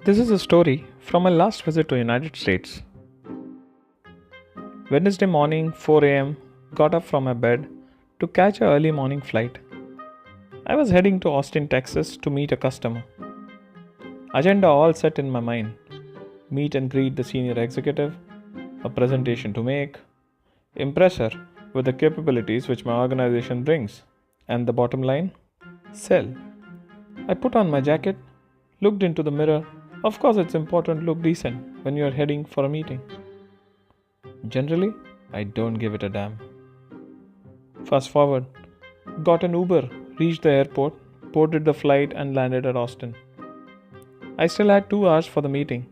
This is a story from my last visit to United States. Wednesday morning, 4 a.m., got up from my bed to catch an early morning flight. I was heading to Austin, Texas to meet a customer. Agenda all set in my mind. Meet and greet the senior executive, a presentation to make, impress her with the capabilities which my organization brings, and the bottom line, sell. I put on my jacket, looked into the mirror. Of course, it's important to look decent when you're heading for a meeting. Generally, I don't give it a damn. Fast forward, got an Uber, reached the airport, boarded the flight, and landed at Austin. I still had 2 hours for the meeting,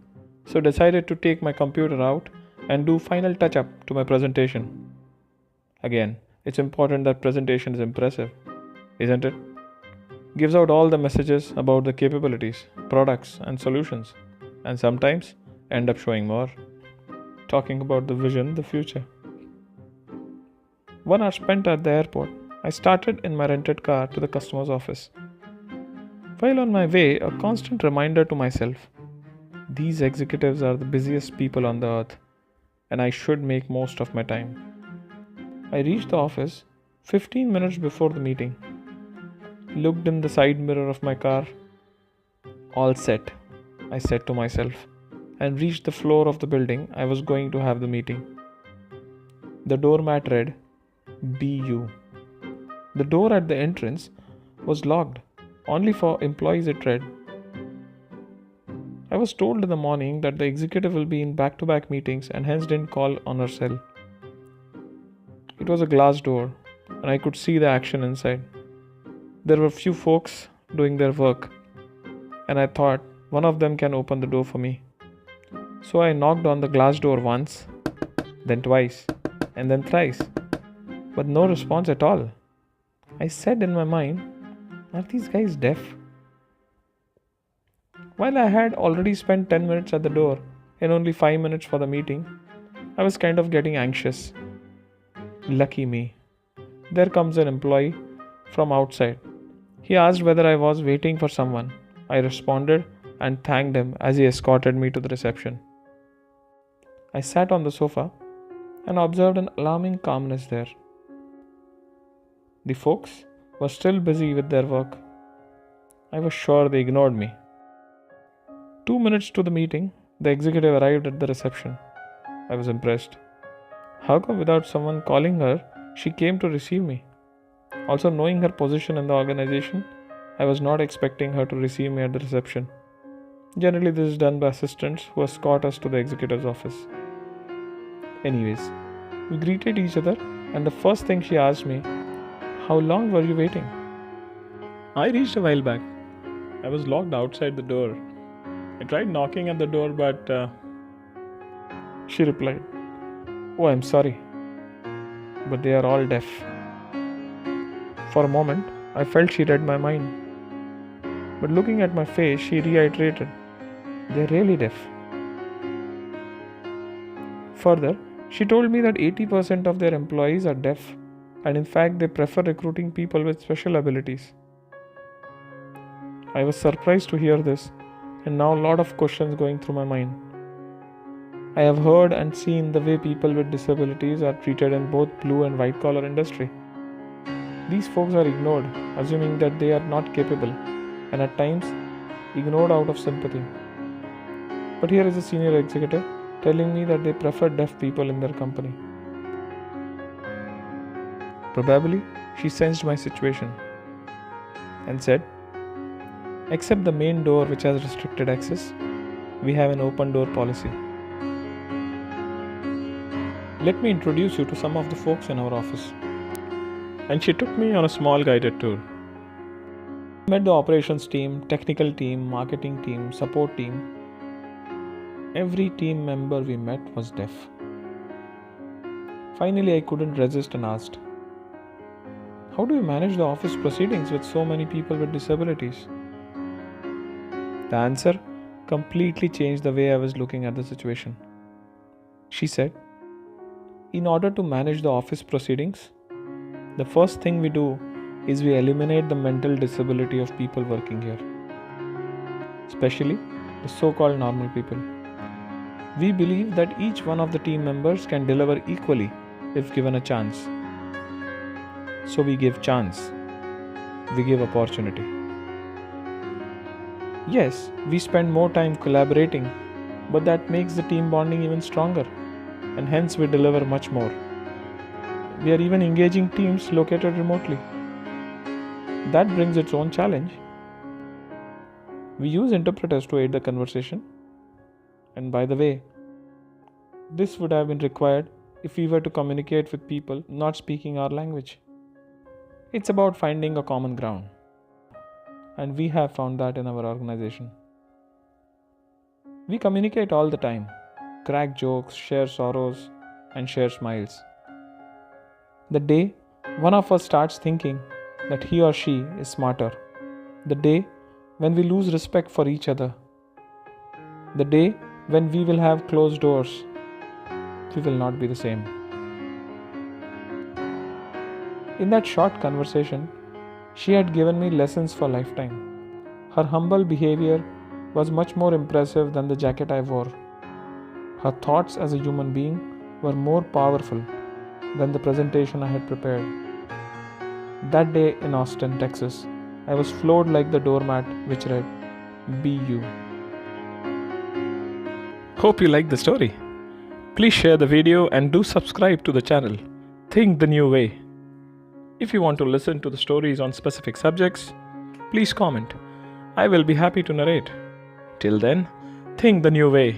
so decided to take my computer out and do final touch up to my presentation. Again, it's important that presentation is impressive, isn't it? Gives out all the messages about the capabilities, products, and solutions, and sometimes end up showing more. Talking about the vision, the future. 1 hour spent at the airport, I started in my rented car to the customer's office. While on my way, a constant reminder to myself, these executives are the busiest people on the earth, and I should make most of my time. I reached the office 15 minutes before the meeting. Looked in the side mirror of my car. All set, I said to myself, and reached the floor of the building I was going to have the meeting. The doormat read, BU. The door at the entrance was locked, only for employees it read. I was told in the morning that the executive will be in back-to-back meetings and hence didn't call on her cell. It was a glass door, and I could see the action inside. There were few folks doing their work, and I thought one of them can open the door for me. So I knocked on the glass door once, then twice, and then thrice, but no response at all. I said in my mind, are these guys deaf? While I had already spent 10 minutes at the door and only 5 minutes for the meeting, I was kind of getting anxious. Lucky me. There comes an employee from outside. He asked whether I was waiting for someone. I responded and thanked him as he escorted me to the reception. I sat on the sofa and observed an alarming calmness there. The folks were still busy with their work. I was sure they ignored me. 2 minutes to the meeting, the executive arrived at the reception. I was impressed. How come without someone calling her, she came to receive me? Also, knowing her position in the organization, I was not expecting her to receive me at the reception. Generally, this is done by assistants who escort us to the executive's office. Anyways, we greeted each other, and the first thing she asked me, how long were you waiting? I reached a while back. I was locked outside the door. I tried knocking at the door, but she replied, oh, I'm sorry, but they are all deaf. For a moment, I felt she read my mind. But looking at my face, she reiterated, they're really deaf. Further, she told me that 80% of their employees are deaf, and in fact, they prefer recruiting people with special abilities. I was surprised to hear this, and now a lot of questions going through my mind. I have heard and seen the way people with disabilities are treated in both blue and white collar industry. These folks are ignored, assuming that they are not capable, and at times ignored out of sympathy. But here is a senior executive telling me that they prefer deaf people in their company. Probably she sensed my situation and said, except the main door which has restricted access, we have an open door policy. Let me introduce you to some of the folks in our office. And she took me on a small guided tour. I met the operations team, technical team, marketing team, support team. Every team member we met was deaf. Finally, I couldn't resist and asked, how do you manage the office proceedings with so many people with disabilities? The answer completely changed the way I was looking at the situation. She said, in order to manage the office proceedings, the first thing we do is we eliminate the mental disability of people working here. Especially the so-called normal people. We believe that each one of the team members can deliver equally if given a chance. So we give chance. We give opportunity. Yes, we spend more time collaborating, but that makes the team bonding even stronger, and hence we deliver much more. We are even engaging teams located remotely. That brings its own challenge. We use interpreters to aid the conversation. And by the way, this would have been required if we were to communicate with people not speaking our language. It's about finding a common ground. And we have found that in our organization. We communicate all the time, crack jokes, share sorrows, and share smiles. The day one of us starts thinking that he or she is smarter, the day when we lose respect for each other, the day when we will have closed doors, we will not be the same. In that short conversation, she had given me lessons for lifetime. Her humble behavior was much more impressive than the jacket I wore. Her thoughts as a human being were more powerful than the presentation I had prepared. That day in Austin, Texas, I was floored like the doormat which read, "Be you." Hope you liked the story. Please share the video and do subscribe to the channel. Think the New Way. If you want to listen to the stories on specific subjects, please comment. I will be happy to narrate. Till then, think the new way.